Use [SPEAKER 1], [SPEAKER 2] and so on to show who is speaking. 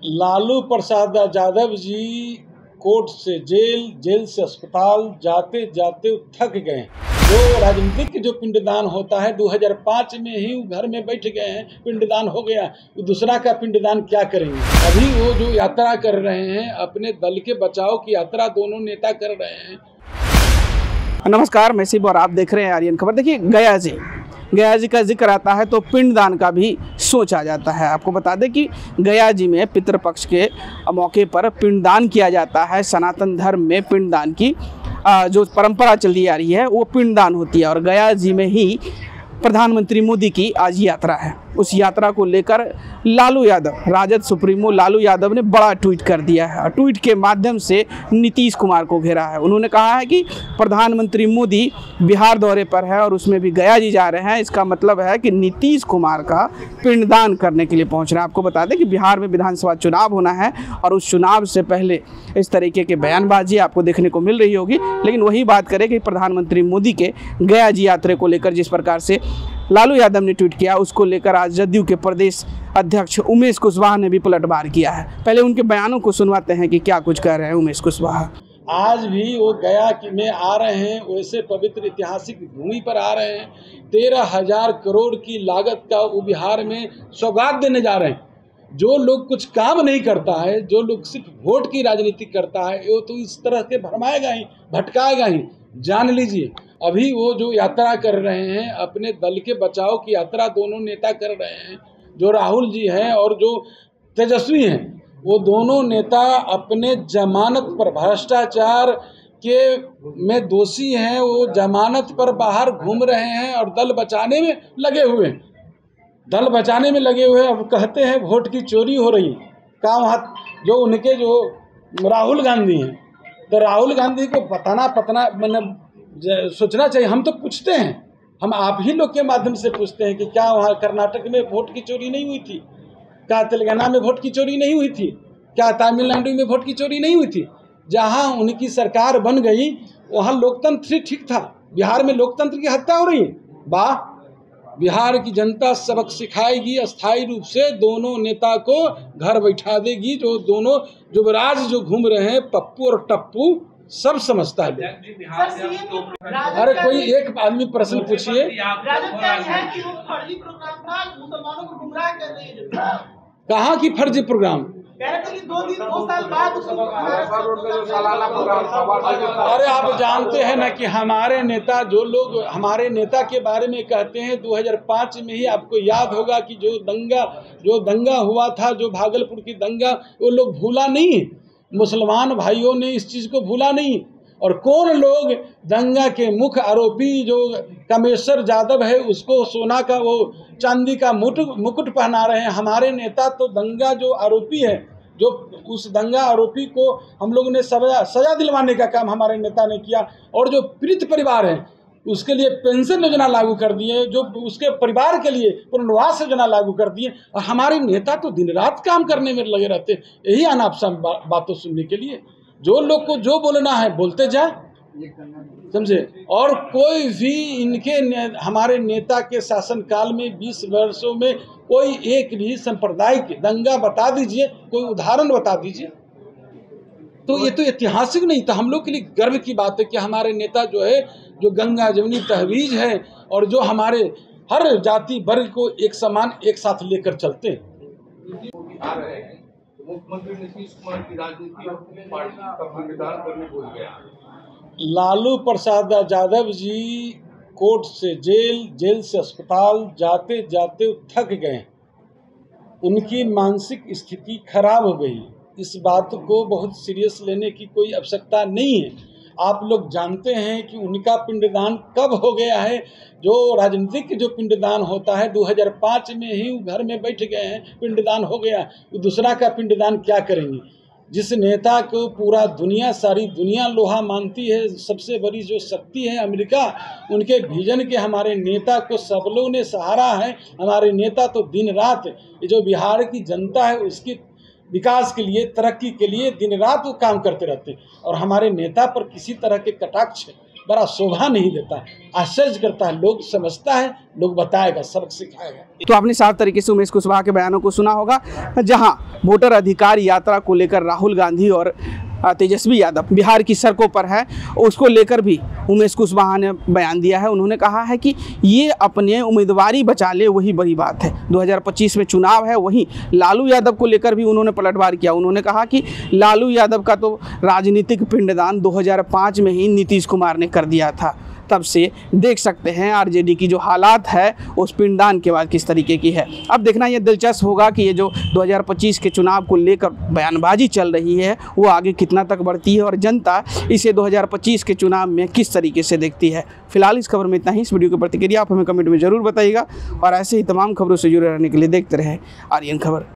[SPEAKER 1] Lalu Prasad Yadav ji court से jail, jail से अस्पताल जाते जाते थक गए। जो राजनीतिक जो पिंडदान होता है 2005 में ही वो घर में बैठ गए हैं, पिंडदान हो गया, वो दूसरा का पिंडदान क्या करेंगे। अभी वो जो यात्रा कर रहे हैं, अपने दल के बचाव की यात्रा दोनों नेता कर रहे हैं।
[SPEAKER 2] नमस्कार, मैं शिव और आप देख रहे हैं आर्यन खबर। देखिए, गया जी का जिक्र आता है तो पिंडदान का भी सोच आ जाता है। आपको बता दें कि गया जी में पितृपक्ष के मौके पर पिंडदान किया जाता है। सनातन धर्म में पिंडदान की जो परंपरा चली आ रही है वो पिंडदान होती है। और गया जी में ही प्रधानमंत्री मोदी की आज यात्रा है। उस यात्रा को लेकर लालू यादव, राजद सुप्रीमो लालू यादव ने बड़ा ट्वीट कर दिया है और ट्वीट के माध्यम से नीतीश कुमार को घेरा है। उन्होंने कहा है कि प्रधानमंत्री मोदी बिहार दौरे पर है और उसमें भी गया जी जा रहे हैं। इसका मतलब है कि नीतीश कुमार का पिंडदान करने के लिए पहुंच रहे हैं। आपको बता दें कि बिहार में विधानसभा चुनाव होना है और उस चुनाव से पहले इस तरीके के बयानबाजी आपको देखने को मिल रही होगी। लेकिन वही बात करें कि प्रधानमंत्री मोदी के गया जी यात्रा को लेकर जिस प्रकार से लालू यादव ने ट्वीट किया, उसको लेकर आज जदयू के प्रदेश अध्यक्ष उमेश कुशवाहा ने भी पलटवार किया है। पहले उनके बयानों को सुनवाते हैं कि क्या कुछ कह रहे हैं उमेश कुशवाहा।
[SPEAKER 1] आज भी वो गया में आ रहे हैं, वैसे पवित्र ऐतिहासिक भूमि पर आ रहे हैं। 13,000 करोड़ की लागत का वो बिहार में सौगात देने जा रहे हैं। जो लोग कुछ काम नहीं करता है, जो लोग सिर्फ वोट की राजनीति करता है, वो तो इस तरह के भरमाएगा ही, भटकाएगा ही। जान लीजिए, अभी वो जो यात्रा कर रहे हैं, अपने दल के बचाव की यात्रा दोनों नेता कर रहे हैं। जो राहुल जी हैं और जो तेजस्वी हैं, वो दोनों नेता अपने जमानत पर, भ्रष्टाचार के में दोषी हैं, वो जमानत पर बाहर घूम रहे हैं और दल बचाने में लगे हुए हैं। दल बचाने में लगे हुए अब कहते हैं वोट की चोरी हो रही। का वहाँ जो उनके जो राहुल गांधी हैं, तो राहुल गांधी को पता मतलब सोचना चाहिए। हम तो पूछते हैं, हम आप ही लोग के माध्यम से पूछते हैं कि क्या वहाँ कर्नाटक में वोट की चोरी नहीं हुई थी? क्या तेलंगाना में वोट की चोरी नहीं हुई थी? क्या तमिलनाडु में वोट की चोरी नहीं हुई थी? जहाँ उनकी सरकार बन गई वहाँ लोकतंत्र ठीक था। बिहार में लोकतंत्र की हत्या हो रही है। वाह, बिहार की जनता सबक सिखाएगी। अस्थायी रूप से दोनों नेता को घर बैठा देगी। जो दोनों युवराज जो घूम रहे हैं, पप्पू और टप्पू, सब समझता है। अरे कोई एक आदमी प्रश्न पूछिए। कहाँ की फर्जी प्रोग्राम? अरे आप जानते हैं ना कि हमारे नेता, जो लोग हमारे नेता के बारे में कहते हैं, 2005 में ही आपको याद होगा कि जो दंगा हुआ था, जो भागलपुर की दंगा, वो लोग भूला नहीं है। मुसलमान भाइयों ने इस चीज़ को भूला नहीं। और कौन लोग दंगा के मुख्य आरोपी जो कामेश्वर यादव है, उसको सोना का वो चांदी का मुकुट पहना रहे हैं। हमारे नेता तो दंगा जो आरोपी है, जो उस दंगा आरोपी को हम लोगों ने सजा दिलवाने का काम हमारे नेता ने किया। और जो पीड़ित परिवार है उसके लिए पेंशन योजना लागू कर दिए, जो उसके परिवार के लिए पुनर्वास योजना लागू कर दिए। और हमारे नेता तो दिन रात काम करने में लगे रहते हैं, यही अनाप शनाप बातों सुनने के लिए। जो लोग को जो बोलना है बोलते जाए, समझे। और कोई भी हमारे नेता के शासनकाल में 20 वर्षों में कोई एक भी सांप्रदायिक दंगा बता दीजिए, कोई उदाहरण बता दीजिए। तो ये तो ऐतिहासिक नहीं था। हम लोग के लिए गर्व की बात है कि हमारे नेता जो है, जो गंगा जमुनी तहवीज है और जो हमारे हर जाति वर्ग को एक समान एक साथ लेकर चलते हैं। मुख्यमंत्री नीतीश कुमार की राजनीति और पार्टी का पिंडदान करने को गया। लालू प्रसाद यादव जी कोर्ट से जेल, जेल से अस्पताल जाते जाते थक गए। उनकी मानसिक स्थिति खराब हो गई। इस बात को बहुत सीरियस लेने की कोई आवश्यकता नहीं है। आप लोग जानते हैं कि उनका पिंडदान कब हो गया है। जो राजनीतिक जो पिंडदान होता है 2005 में ही वो घर में बैठ गए हैं, पिंडदान हो गया, वो दूसरा का पिंडदान क्या करेंगे। जिस नेता को पूरा दुनिया, सारी दुनिया लोहा मानती है, सबसे बड़ी जो शक्ति है अमेरिका, उनके विजन के हमारे नेता को सब लोगों ने सहारा है। हमारे नेता तो दिन रात ये जो बिहार की जनता है उसकी विकास के लिए, तरक्की के लिए दिन रात वो काम करते रहते हैं। और हमारे नेता पर किसी तरह के कटाक्ष बड़ा शोभा नहीं देता, आश्चर्य करता है। लोग समझता है, लोग बताएगा, सबक सिखाएगा।
[SPEAKER 2] तो आपने साफ तरीके से उमेश कुशवाहा के बयानों को सुना होगा, जहां वोटर अधिकार यात्रा को लेकर राहुल गांधी और तेजस्वी यादव बिहार की सड़कों पर है, उसको लेकर भी उमेश कुशवाहा ने बयान दिया है। उन्होंने कहा है कि ये अपने उम्मीदवारी बचा ले, वही बड़ी बात है। 2025 में चुनाव है, वहीं लालू यादव को लेकर भी उन्होंने पलटवार किया। उन्होंने कहा कि लालू यादव का तो राजनीतिक पिंडदान 2005 में ही नीतीश कुमार ने कर दिया था। तब से देख सकते हैं आरजेडी की जो हालात है उस पिंडदान के बाद किस तरीके की है। अब देखना ये दिलचस्प होगा कि ये जो 2025 के चुनाव को लेकर बयानबाजी चल रही है वो आगे कितना तक बढ़ती है और जनता इसे 2025 के चुनाव में किस तरीके से देखती है। फिलहाल इस खबर में इतना ही। इस वीडियो की प्रतिक्रिया आप हमें कमेंट में ज़रूर बताइएगा और ऐसे ही तमाम खबरों से जुड़े रहने के लिए देखते रहें आर्यन खबर।